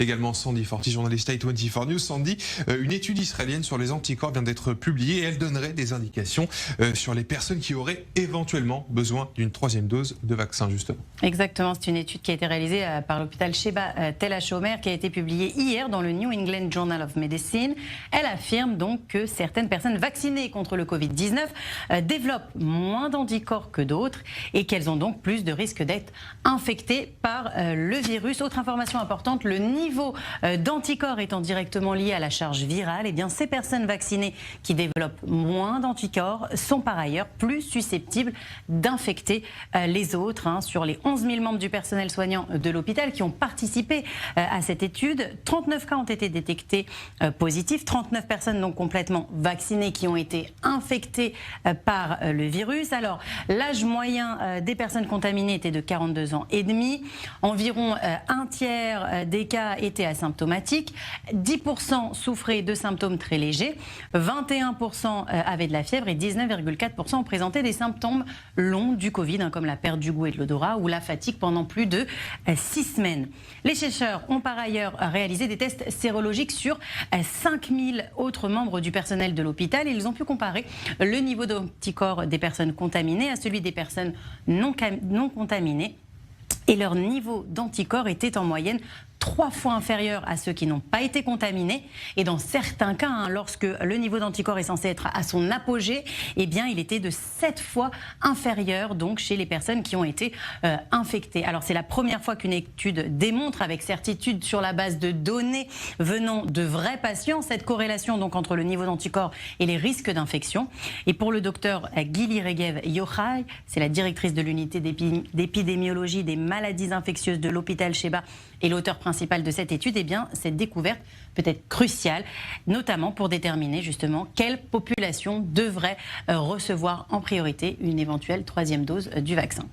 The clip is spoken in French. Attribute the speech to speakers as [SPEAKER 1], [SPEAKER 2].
[SPEAKER 1] Également Sandy Forti, journaliste i24 News. Sandy, une étude israélienne sur les anticorps vient d'être publiée et elle donnerait des indications sur les personnes qui auraient éventuellement besoin d'une troisième dose de vaccin, justement.
[SPEAKER 2] Exactement, c'est une étude qui a été réalisée par l'hôpital Sheba Tel HaShomer, qui a été publiée hier dans le New England Journal of Medicine. Elle affirme donc que certaines personnes vaccinées contre le Covid-19 développent moins d'anticorps que d'autres et qu'elles ont donc plus de risques d'être infectées par le virus. Autre information importante, le niveau d'anticorps étant directement lié à la charge virale, eh bien ces personnes vaccinées qui développent moins d'anticorps sont par ailleurs plus susceptibles d'infecter les autres. Sur les 11 000 membres du personnel soignant de l'hôpital qui ont participé à cette étude, 39 cas ont été détectés positifs, 39 personnes donc complètement vaccinées qui ont été infectées par le virus. Alors, l'âge moyen des personnes contaminées était de 42 ans et demi. Environ un tiers des cas étaient asymptomatiques. 10% souffraient de symptômes très légers. 21% avaient de la fièvre et 19,4% ont présenté des symptômes longs du Covid, comme la perte du goût et de l'odorat ou la fatigue pendant plus de 6 semaines. Les chercheurs ont par ailleurs réalisé des tests sérologiques sur 5000 autres membres du personnel de l'hôpital. Ils ont pu comparer le niveau d'anticorps des personnes contaminées à celui des personnes non contaminées. Et leur niveau d'anticorps était en moyenne 3 fois inférieur à ceux qui n'ont pas été contaminés. Et dans certains cas, lorsque le niveau d'anticorps est censé être à son apogée, eh bien, il était de 7 fois inférieur donc chez les personnes qui ont été infectées. Alors, c'est la première fois qu'une étude démontre avec certitude sur la base de données venant de vrais patients cette corrélation donc entre le niveau d'anticorps et les risques d'infection. Et pour le docteur Gili Regev Yochai, c'est la directrice de l'unité d'épidémiologie des maladies infectieuses de l'hôpital Sheba et l'auteur principal de cette étude, eh bien, cette découverte peut être cruciale, notamment pour déterminer justement quelle population devrait recevoir en priorité une éventuelle troisième dose du vaccin.